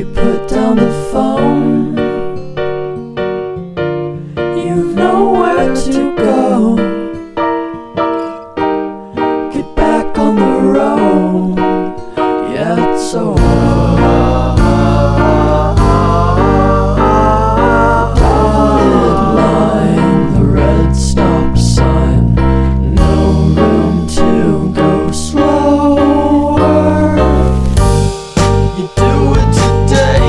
You put down the phone, you've nowhere to go. Get back on the road, yeah, it's over. Dotted line, the red stop sign, no room to go slower. You do it today,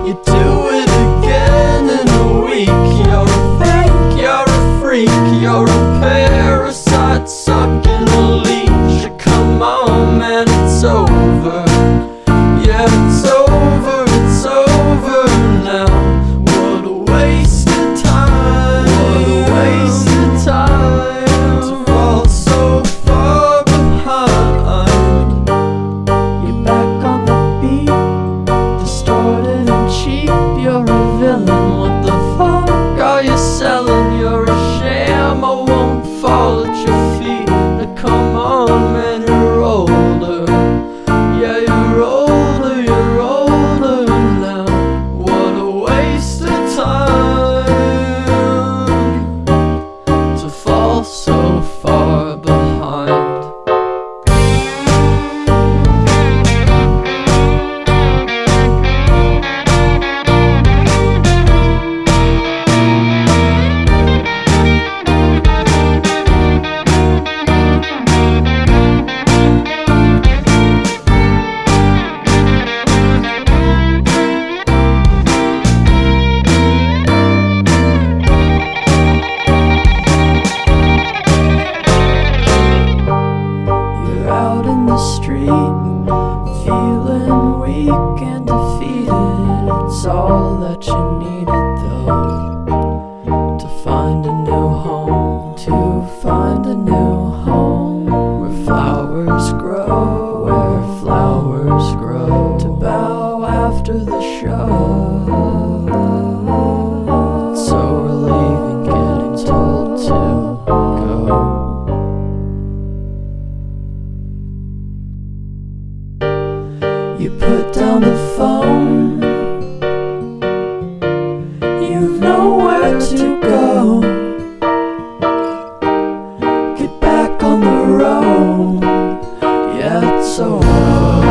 you do it again in a week. You're a fake, you're a freak, you're a parasite sucking a leech. Come on, man, it's over. Yeah, it's over, it's over now. What a waste of time, what a waste of time to fall so far behind. You're back on the beat, distorted and cheap. You're a villain, what the fuck are you selling? You're a sham, I won't fall at your feet. Now come on, man, you're older. Yeah, you're older, you're older now. What a waste of time to fall so far behind. Out in the street, feeling weak and defeated. It's all that you needed though, to find a new home, to find a new home, where flowers grow, where flowers grow, to bow after the show. It's so relieving getting told to go. You put down the phone, you've nowhere to go. Get back on the road, yeah, it's over.